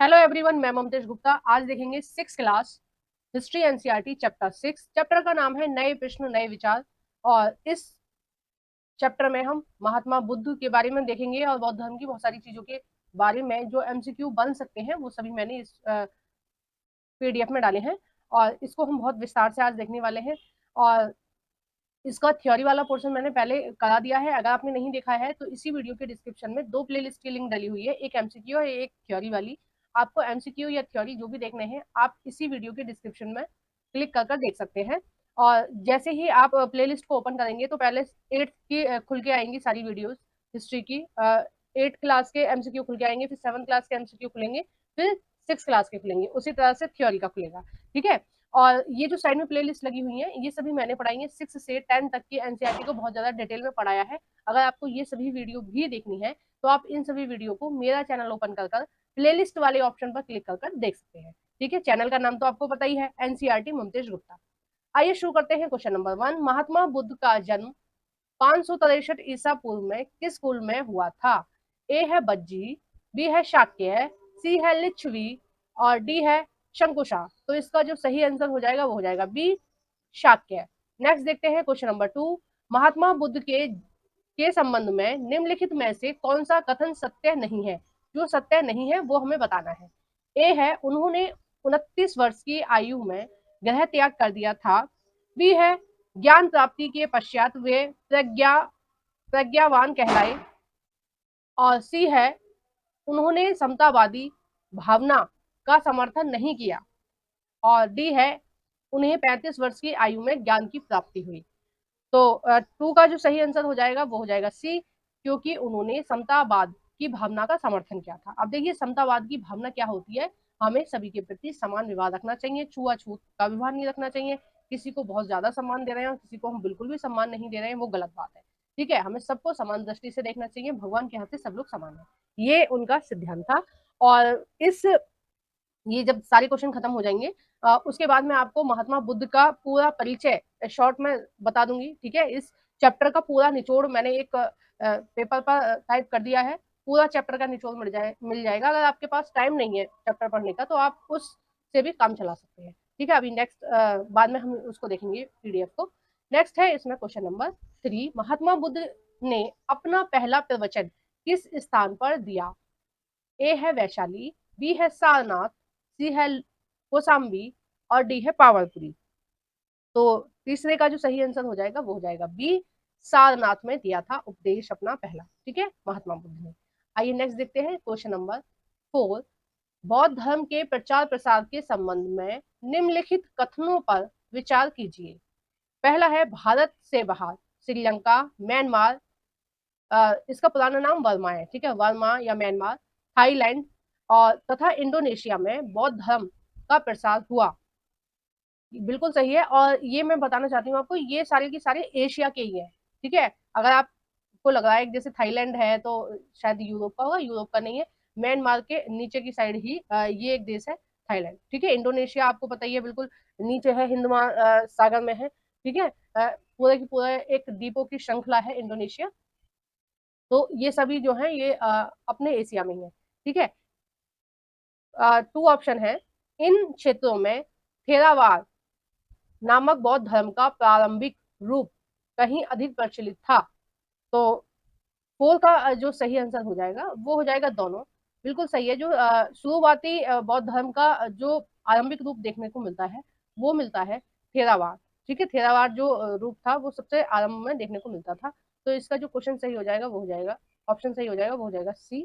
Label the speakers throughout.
Speaker 1: Hello everyone, मैं ममतेश गुप्ता। आज देखेंगे six class history NCERT chapter 6। Chapter का नाम है नए प्रश्न नए विचार। और इस चैप्टर में हम महात्मा बुद्ध के बारे में देखेंगे और बौद्ध धर्म की बहुत सारी चीजों के बारे में जो एमसीक्यू बन सकते हैं वो सभी मैंने इस पीडीएफ में डाले हैं और इसको हम बहुत विस्तार से आज देखने वाले हैं। और इसका थ्योरी वाला पोर्शन मैंने पहले करा दिया है। अगर आपने नहीं देखा है तो इसी वीडियो के डिस्क्रिप्शन में दो प्लेलिस्ट की लिंक डली हुई है, एक एमसीक्यू और एक थ्योरी वाली। आपको एमसीक्यू या थ्योरी जो भी देखने हैं आप इसी वीडियो के डिस्क्रिप्शन में क्लिक कर देख सकते हैं। और जैसे ही आप प्लेलिस्ट को ओपन करेंगे तो पहले 8th की खुल के आएंगी सारी वीडियोस हिस्ट्री की। 8th क्लास के एमसीक्यू खुल के आएंगे, फिर 7th क्लास के एमसीक्यू खुलेंगे, फिर 6th क्लास के खुलेंगे, उसी तरह से थ्योरी का खुलेगा। ठीक है। और ये जो साइड में प्लेलिस्ट लगी हुई है ये सभी मैंने पढ़ाई है 6 से 10 तक की एनसीईआरटी को बहुत ज्यादा डिटेल में पढ़ाया है। अगर आपको ये सभी वीडियो भी देखनी है तो आप इन सभी वीडियो को मेरा चैनल ओपन कर प्लेलिस्ट वाले ऑप्शन पर क्लिक कर देख सकते हैं। ठीक है, चैनल का नाम तो आपको पता ही है, एनसीईआरटी ममतेश गुप्ता। आइए शुरू करते हैं। क्वेश्चन नंबर 1, महात्मा बुद्ध का जन्म 563 ईसा पूर्व में किस कुल में हुआ था? ए है बज्जी, बी है शाक्य, सी है लिच्छवी और डी है शंकुशा। तो इसका जो सही आंसर हो जाएगा वो हो जाएगा बी, शाक्य। नेक्स्ट देखते हैं क्वेश्चन नंबर 2, महात्मा बुद्ध के संबंध में निम्नलिखित में से कौन सा कथन सत्य नहीं है? जो सत्य नहीं है वो हमें बताना है। ए है उन्होंने 29 वर्ष की आयु में ग्रह त्याग कर दिया था। बी है ज्ञान प्राप्ति के पश्चात वे प्रज्ञावान कहलाए। और सी है उन्होंने समतावादी भावना का समर्थन नहीं किया। और डी है उन्हें 35 वर्ष की आयु में ज्ञान की प्राप्ति हुई। तो 2 का जो सही आंसर हो जाएगा वो हो जाएगा सी, क्योंकि उन्होंने समतावाद की भावना का समर्थन किया था। अब देखिए समतावाद की भावना क्या होती है। हमें सभी के प्रति समान व्यवहार रखना चाहिए, छुआछूत का व्यवहार नहीं रखना चाहिए। किसी को बहुत ज्यादा सम्मान दे रहे हैं और किसी को हम बिल्कुल भी सम्मान नहीं दे रहे हैं, वो गलत बात है। ठीक है, हमें सबको समान दृष्टि से देखना चाहिए, भगवान के हाथ से सब लोग समान है, ये उनका सिद्धांत था। और ये जब सारे क्वेश्चन खत्म हो जाएंगे उसके बाद मैं आपको महात्मा बुद्ध का पूरा परिचय शॉर्ट में बता दूंगी। ठीक है, इस चैप्टर का पूरा निचोड़ मैंने एक पेपर पर टाइप कर दिया है। पूरा चैप्टर का निचोड़ मिल जाएगा। अगर आपके पास टाइम नहीं है चैप्टर पढ़ने का तो आप उससे भी काम चला सकते हैं। ठीक है, अभी नेक्स्ट बाद में हम उसको देखेंगे पीडीएफ को। नेक्स्ट है इसमें क्वेश्चन नंबर 3, महात्मा बुद्ध ने अपना पहला प्रवचन किस स्थान पर दिया? ए है वैशाली, बी है सारनाथ, सी है कोसाम्बी और डी है पावरपुरी। तो तीसरे का जो सही आंसर हो जाएगा वो हो जाएगा बी, सारनाथ में दिया था उपदेश अपना पहला। ठीक है, महात्मा बुद्ध ने। आइए नेक्स्ट देखते हैं क्वेश्चन नंबर 4, बौद्ध धर्म के प्रचार प्रसार के संबंध में निम्नलिखित कथनों पर विचार कीजिए। पहला है भारत से बाहर, श्रीलंका, म्यांमार, इसका पुराना नाम वर्मा है। ठीक है, वर्मा या म्यांमार, थाईलैंड और तथा इंडोनेशिया में बौद्ध धर्म का प्रसार हुआ। बिल्कुल सही है। और ये मैं बताना चाहती हूँ आपको, ये सारे की सारे एशिया के ही है। ठीक है, अगर आपको लग रहा है जैसे थाईलैंड है तो शायद यूरोप का होगा, यूरोप का नहीं है। म्यांमार के नीचे की साइड ही ये एक देश है थाईलैंड। ठीक है, इंडोनेशिया आपको पता ही है, बिल्कुल नीचे है, हिंद महासागर में है। ठीक है, पूरे की पूरे एक द्वीपों की श्रृंखला है इंडोनेशिया। तो ये सभी जो है ये अपने एशिया में ही है। ठीक है, 2 ऑप्शन है, इन क्षेत्रों में थेरावाद नामक बौद्ध धर्म का प्रारंभिक रूप कहीं अधिक प्रचलित था। तो 4 का जो सही आंसर हो जाएगा वो हो जाएगा दोनों। बिल्कुल सही है। जो शुरुआती बौद्ध धर्म का जो आरंभिक रूप देखने को मिलता है वो मिलता है थेरावाद। ठीक है, थेरावाद जो रूप था वो सबसे आरंभ में देखने को मिलता था। तो इसका जो क्वेश्चन सही हो जाएगा वो हो जाएगा, ऑप्शन सही हो जाएगा वो हो जाएगा सी,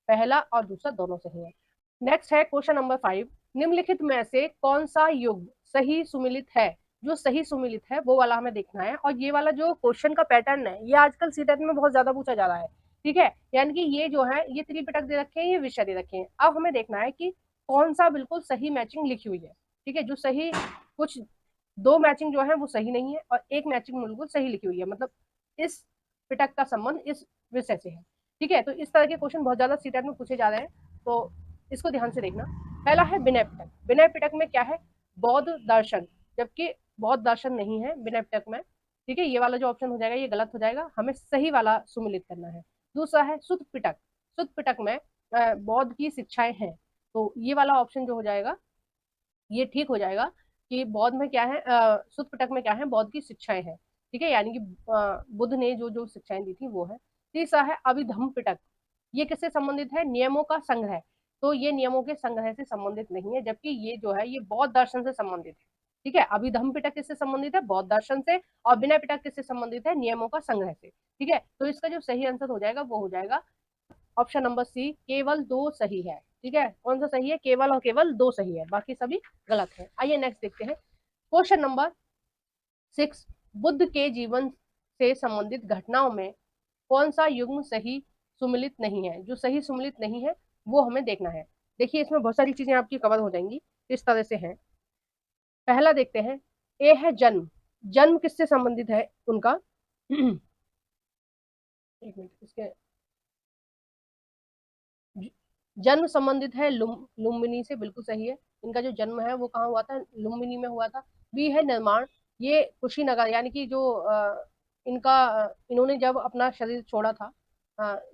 Speaker 1: पहला और दूसरा दोनों सही है। नेक्स्ट है क्वेश्चन नंबर 5, निम्नलिखित में से कौन सा युग सही सुमिलित है? जो सही सुमिलित है वो वाला हमें देखना है। और ये वाला जो क्वेश्चन का पैटर्न है ये आजकल सीटेट में बहुत ज्यादा पूछा जा रहा है। ठीक है, यानी कि ये जो है ये त्रिपिटक दे रखे हैं, ये विषय दे रखे हैं। अब हमें देखना है कि कौन सा बिल्कुल सही मैचिंग लिखी हुई है। ठीक है, जो सही कुछ 2 मैचिंग जो है वो सही नहीं है और एक मैचिंग बिल्कुल सही लिखी हुई है, मतलब इस पिटक का संबंध इस विषय से है। ठीक है, तो इस तरह के क्वेश्चन बहुत ज्यादा सीटेट में पूछे जा रहे हैं, तो इसको ध्यान से देखना। पहला है विनय पिटक। विनय पिटक में क्या है? बौद्ध दर्शन, जबकि बौद्ध दर्शन नहीं है विनय पिटक में। ठीक है, ये वाला जो ऑप्शन हो जाएगा ये गलत हो जाएगा, हमें सही वाला सुमिलित करना है। दूसरा है सुत पिटक। सुत पिटक में बौद्ध की शिक्षाएं हैं। तो ये वाला ऑप्शन जो हो जाएगा ये ठीक हो जाएगा कि बौद्ध में क्या है, सुत्त पिटक में क्या है, बौद्ध की शिक्षाएं हैं। ठीक है, यानी कि बुद्ध ने जो जो शिक्षाएं दी थी वो है। तीसरा है अभिधम्म पिटक, ये किससे संबंधित है, नियमों का संग्रह। तो ये नियमों के संग्रह से संबंधित नहीं है, जबकि ये जो है ये बौद्ध दर्शन से संबंधित है। ठीक है, अभिधम्म पिटक किससे संबंधित है, बौद्ध दर्शन से, और विनय पिटक किससे संबंधित है, नियमों का संग्रह से। ठीक है, तो इसका जो सही आंसर हो जाएगा वो हो जाएगा ऑप्शन नंबर सी, केवल दो सही है। ठीक है, कौन सा सही है, केवल और केवल दो सही है, बाकी सभी गलत है। आइए नेक्स्ट देखते हैं क्वेश्चन नंबर 6। बुद्ध के जीवन से संबंधित घटनाओं में कौन सा युग्म सही सुमिलित नहीं है, जो सही सुमिलित नहीं है वो हमें देखना है। देखिए इसमें बहुत सारी चीजें आपकी कवर हो जाएंगी, इस तरह से है। पहला देखते हैं, ए है जन्म, जन्म किससे संबंधित है उनका एक मिनट, इसके जन्म संबंधित है लुम्बिनी से, बिल्कुल सही है। इनका जो जन्म है वो कहाँ हुआ था, लुम्बिनी में हुआ था। बी है निर्माण, ये कुशीनगर, यानी कि जो इन्होंने जब अपना शरीर छोड़ा था,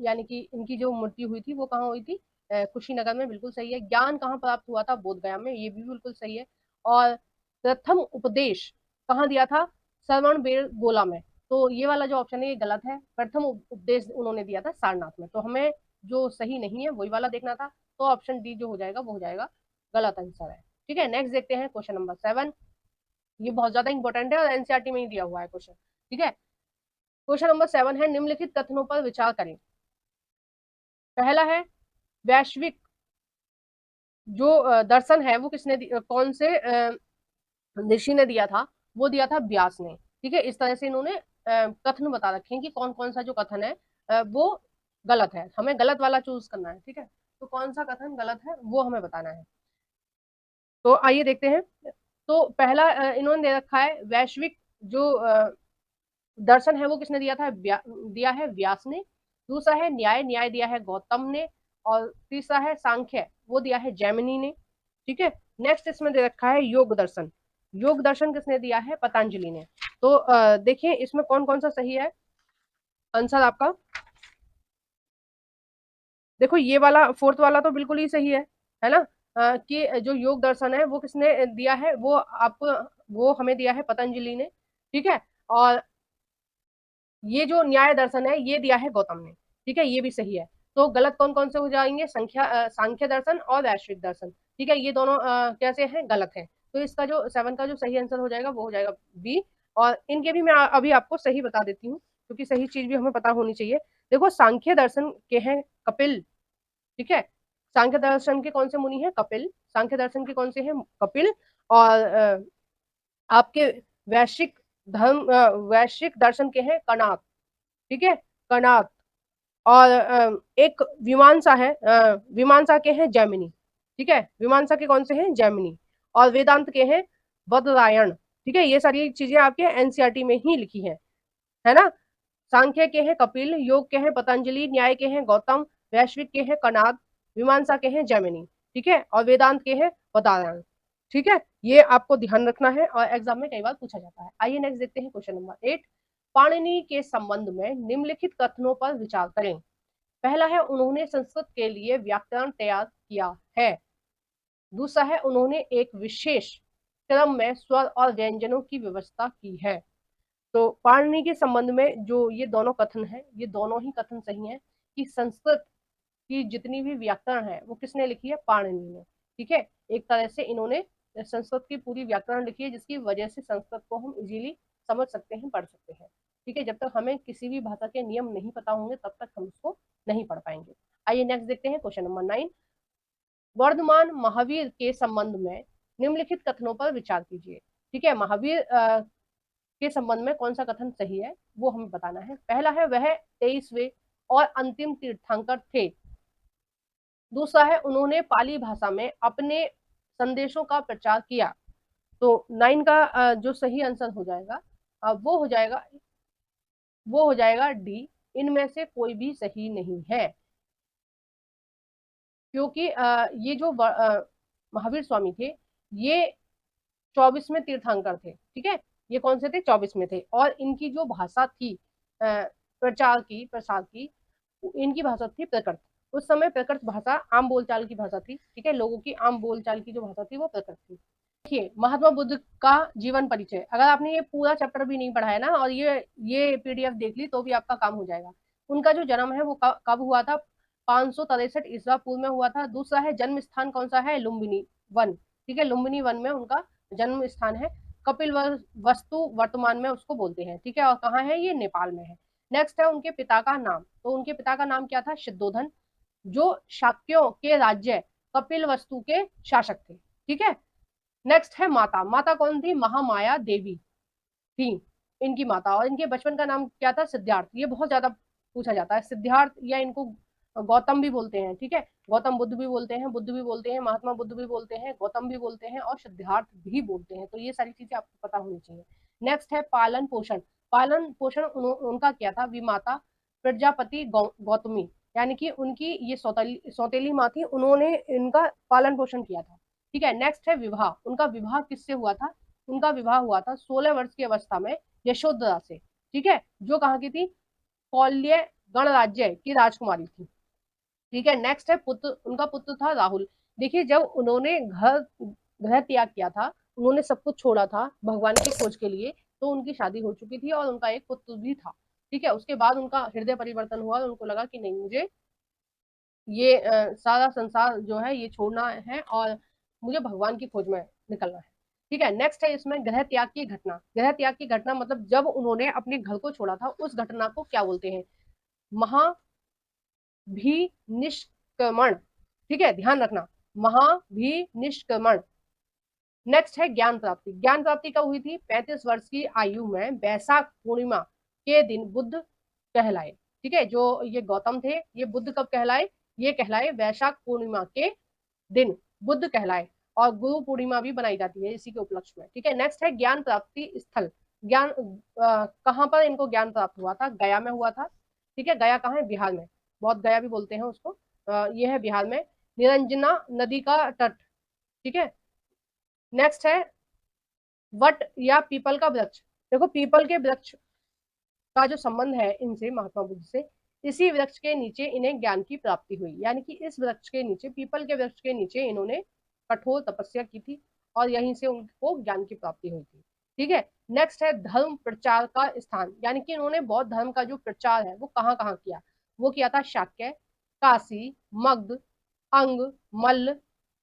Speaker 1: यानी कि इनकी जो मृत्यु हुई थी वो कहाँ हुई थी, कुशीनगर में, बिल्कुल सही है। ज्ञान कहाँ प्राप्त हुआ था, बोध गया में, ये भी बिल्कुल सही है। और प्रथम उपदेश कहाँ दिया था, श्रवण बेलगोला में। तो ये वाला जो ऑप्शन है ये गलत है, प्रथम उपदेश उन्होंने दिया था सारनाथ में। तो हमें जो सही नहीं है वही वाला देखना था, तो ऑप्शन डी जो हो जाएगा वो हो जाएगा गलत आंसर है। ठीक है, नेक्स्ट देखते हैं क्वेश्चन नंबर 7। ये बहुत ज्यादा इंपॉर्टेंट है और एनसीईआरटी में ही दिया हुआ है क्वेश्चन। ठीक है, क्वेश्चन नंबर 7 है, निम्नलिखित कथनों पर विचार करें। पहला है वैश्विक जो दर्शन है वो किसने कौन से ऋषि ने दिया था, वो दिया था व्यास ने। ठीक है, इस तरह से इन्होंने कथन बता रखे हैं कि कौन कौन सा जो कथन है वो गलत है, हमें गलत वाला चूज करना है। ठीक है, तो कौन सा कथन गलत है वो हमें बताना है। तो आइए देखते हैं। तो पहला इन्होंने दे रखा है वैश्विक जो दर्शन है वो किसने दिया था, दिया है व्यास ने। दूसरा है न्याय, न्याय दिया है गौतम ने। और तीसरा है सांख्य, वो दिया है जैमिनी ने। ठीक है, नेक्स्ट इसमें दे रखा है योग दर्शन, योग दर्शन किसने दिया है, पतंजलि ने। तो देखिए इसमें कौन कौन सा सही है आंसर आपका। देखो ये वाला फोर्थ वाला तो बिल्कुल ही सही है ना। कि जो योग दर्शन है वो किसने दिया है, वो आपको, वो हमें दिया है पतंजलि ने। ठीक है, और ये जो न्याय दर्शन है ये दिया है गौतम ने। ठीक है, ये भी सही है। तो गलत कौन कौन से हो जाएंगे, सांख्य दर्शन और वैश्विक दर्शन। ठीक है, ये दोनों कैसे हैं, गलत हैं। तो इसका जो 7 का जो सही आंसर हो जाएगा वो हो जाएगा बी। और इनके भी मैं अभी आपको सही बता देती हूँ, क्योंकि सही चीज भी हमें पता होनी चाहिए। देखो सांख्य दर्शन के हैं कपिल। ठीक है, सांख्य दर्शन के कौन से मुनि हैं, कपिल। सांख्य दर्शन के कौन से हैं, कपिल। और आपके वैश्विक धर्म वैश्विक दर्शन के हैं कणाद। ठीक है, कणाद। और एक विमानसा है, विमानसा के हैं जैमिनी। ठीक है, विमानसा के कौन से हैं, जैमिनी। और वेदांत के हैं बदरायण। ठीक है, ये सारी चीजें आपके एनसीईआरटी में ही लिखी है ना। सांख्य के हैं कपिल, योग के हैं पतंजलि, न्याय के हैं गौतम, वैश्विक के हैं कणाद, मीमांसा के हैं जैमिनी। ठीक है, और वेदांत के हैं बदारण। ठीक है, ये आपको ध्यान रखना है और एग्जाम में कई बार पूछा जाता है। आइए नेक्स्ट देखते हैं क्वेश्चन नंबर 8। पाणिनि के संबंध में निम्नलिखित कथनों पर विचार करें। पहला है उन्होंने संस्कृत के लिए व्याकरण तैयार किया है। दूसरा है उन्होंने एक विशेष क्रम में स्वर और व्यंजनों की व्यवस्था की है। तो पाणिनि के संबंध में जो ये दोनों कथन है, ये दोनों ही कथन सही हैं कि संस्कृत की जितनी भी व्याकरण है वो किसने लिखी है, पाणिनि ने। ठीक है, एक तरह से इन्होंने संस्कृत की पूरी व्याकरण लिखी है, जिसकी वजह से संस्कृत को हम इजीली समझ सकते हैं, पढ़ सकते हैं। ठीक है, जब तक हमें किसी भी भाषा के नियम नहीं पता होंगे तब तक हम उसको नहीं पढ़ पाएंगे। आइए नेक्स्ट देखते हैं क्वेश्चन नंबर 9। वर्धमान महावीर के संबंध में निम्नलिखित कथनों पर विचार कीजिए। ठीक है, महावीर के संबंध में कौन सा कथन सही है वो हमें बताना है। पहला है वह 23वें और अंतिम तीर्थंकर थे। दूसरा है उन्होंने पाली भाषा में अपने संदेशों का प्रचार किया। तो 9 का जो सही आंसर हो जाएगा वो हो जाएगा डी, इनमें से कोई भी सही नहीं है। क्योंकि ये जो महावीर स्वामी थे ये 24वें तीर्थंकर थे। ठीक है, ये कौन से थे, 24 में थे। और इनकी जो भाषा थी प्रसार की, इनकी भाषा थी प्रकृत। उस समय प्रकृत भाषा आम बोलचाल की भाषा थी, ठीक है, लोगों की आम बोलचाल की जो भाषा थी वो प्रकृत थी। देखिए महात्मा बुद्ध का जीवन परिचय, अगर आपने ये पूरा चैप्टर भी नहीं पढ़ा है ना और ये पीडीएफ देख ली तो भी आपका काम हो जाएगा। उनका जो जन्म है वो कब हुआ था, 563 ईस्वा पूर्व में हुआ था। दूसरा है जन्म स्थान कौन सा है, लुम्बिनी वन, ठीक है, लुम्बिनी वन में उनका जन्म स्थान है। कपिल वस्तु वर्तमान में उसको बोलते हैं, ठीक है, और कहाँ है, ये नेपाल में है। नेक्स्ट है उनके पिता का नाम, तो उनके पिता का नाम क्या था, शुद्धोधन, जो शाक्यों के राज्य कपिल वस्तु के शासक थे, ठीक है। नेक्स्ट है माता, माता कौन थी, महामाया देवी थी इनकी माता, और इनके बचपन का नाम क्या था, सिद्धार्थ। ये बहुत ज्यादा पूछा जाता है, सिद्धार्थ, या इनको गौतम भी बोलते हैं, ठीक है, गौतम बुद्ध भी बोलते हैं, बुद्ध भी बोलते हैं, महात्मा बुद्ध भी बोलते हैं, गौतम भी बोलते हैं और सिद्धार्थ भी बोलते हैं, तो ये सारी चीजें आपको पता होनी चाहिए। नेक्स्ट है पालन पोषण, पालन पोषण उनका क्या था, विमाता प्रजापति गौतमी, यानी कि उनकी ये सौतेली माँ थी, उन्होंने इनका पालन पोषण किया था, ठीक है। नेक्स्ट है विवाह, उनका विवाह किससे हुआ था, उनका विवाह हुआ था 16 वर्ष की अवस्था में यशोधरा से, ठीक है, जो कहाँ की थी, कौल्य गणराज्य की राजकुमारी थी, ठीक है। नेक्स्ट है पुत्र, उनका पुत्र था राहुल। देखिए जब उन्होंने घर त्याग किया था, उन्होंने सब कुछ छोड़ा था भगवान की खोज के लिए, तो उनकी शादी हो चुकी थी और उनका एक पुत्र भी था, ठीक है। उसके बाद उनका हृदय परिवर्तन हुआ और उनको लगा कि नहीं, मुझे ये सारा संसार जो है ये छोड़ना है और मुझे भगवान की खोज में निकलना है, ठीक है। नेक्स्ट है इसमें गृह त्याग की घटना, गृह त्याग की घटना मतलब जब उन्होंने अपने घर को छोड़ा था, उस घटना को क्या बोलते हैं, महा भी निष्क्रमण, ठीक है, ध्यान रखना, महा भी निष्क्रमण। नेक्स्ट है ज्ञान प्राप्ति, ज्ञान प्राप्ति कब हुई थी, 35 वर्ष की आयु में वैशाख पूर्णिमा के दिन बुद्ध कहलाए, ठीक है। जो ये गौतम थे ये बुद्ध कब कहलाए, ये कहलाए वैशाख पूर्णिमा के दिन बुद्ध कहलाए, और गुरु पूर्णिमा भी बनाई जाती है इसी के उपलक्ष्य में, ठीक है। नेक्स्ट है ज्ञान प्राप्ति स्थल, ज्ञान कहाँ पर इनको ज्ञान प्राप्त हुआ था, गया में हुआ था, ठीक है। गया कहाँ है, बिहार में, बहुत गया भी बोलते हैं उसको, ये है बिहार में, निरंजना नदी का तट, ठीक है। नेक्स्ट है वट या पीपल का वृक्ष, देखो पीपल के वृक्ष का जो संबंध है इनसे, महात्मा बुद्ध से, इसी वृक्ष के नीचे इन्हें ज्ञान की प्राप्ति हुई, यानी कि इस वृक्ष के नीचे, पीपल के वृक्ष के नीचे इन्होंने कठोर तपस्या की थी और यहीं से उनको ज्ञान की प्राप्ति हुई थी, ठीक है। नेक्स्ट है धर्म प्रचार का स्थान, यानी कि इन्होंने बौद्ध धर्म का जो प्रचार है वो कहाँ कहाँ किया, वो किया था शाक्य, काशी, मगध, अंग, मल्ल,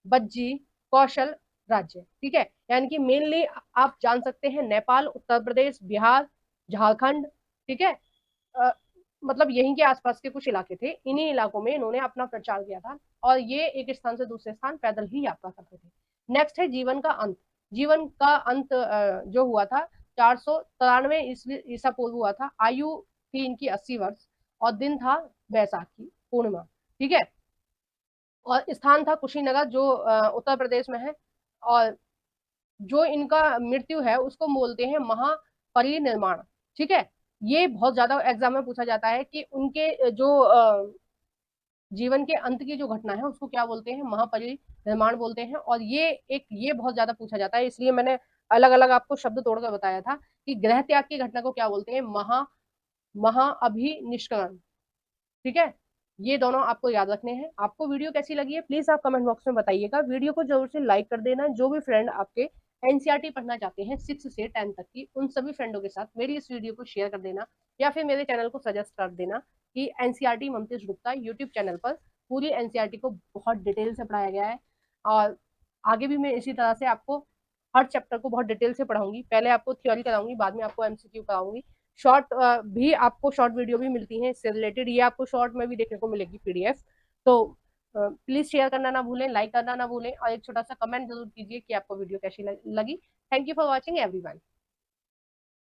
Speaker 1: बज्जी, कौशल राज्य, ठीक है। यानी कि मेनली आप जान सकते हैं नेपाल, उत्तर प्रदेश, बिहार, झारखंड, ठीक है, मतलब यहीं के आसपास के कुछ इलाके थे, इन्हीं इलाकों में इन्होंने अपना प्रचार किया था और ये एक स्थान से दूसरे स्थान पैदल ही यात्रा करते थे। नेक्स्ट है जीवन का अंत, जीवन का अंत जो हुआ था 493 ईसा पूर्व हुआ था, आयु थी इनकी 80 वर्ष और दिन था बैसाखी पूर्णिमा, ठीक है, और स्थान था कुशीनगर जो उत्तर प्रदेश में है, और जो इनका मृत्यु है उसको बोलते हैं महापरिनिर्वाण, ठीक है। ये बहुत ज्यादा एग्जाम में पूछा जाता है कि उनके जो जीवन के अंत की जो घटना है उसको क्या बोलते हैं, महापरिनिर्वाण बोलते हैं, और ये बहुत ज्यादा पूछा जाता है, इसलिए मैंने अलग अलग आपको शब्द तोड़कर बताया था कि गृह त्याग की घटना को क्या बोलते हैं, महाअभिनिष्क्रण, ठीक है। ये दोनों आपको याद रखने हैं। आपको वीडियो कैसी लगी है प्लीज आप कमेंट बॉक्स में बताइएगा, वीडियो को जरूर से लाइक कर देना। जो भी फ्रेंड आपके एनसीईआरटी पढ़ना चाहते हैं 6 से 10 तक की, उन सभी फ्रेंडों के साथ मेरी इस वीडियो को शेयर कर देना या फिर मेरे चैनल को सजेस्ट कर देना कि NCERT Mamtesh Gupta YouTube channel पर पूरी एनसीईआरटी को बहुत डिटेल से पढ़ाया गया है, और आगे भी मैं इसी तरह से आपको हर चैप्टर को बहुत डिटेल से पढ़ाऊंगी। पहले आपको थ्योरी कराऊंगी, बाद में आपको एमसीक्यू कराऊंगी, शॉर्ट भी आपको शॉर्ट वीडियो भी मिलती है इससे रिलेटेड, ये आपको शॉर्ट में भी देखने को मिलेगी पीडीएफ। तो प्लीज शेयर करना ना भूलें, लाइक करना ना भूलें और एक छोटा सा कमेंट जरूर कीजिए कि आपको वीडियो कैसी लगी। Thank you for watching everyone.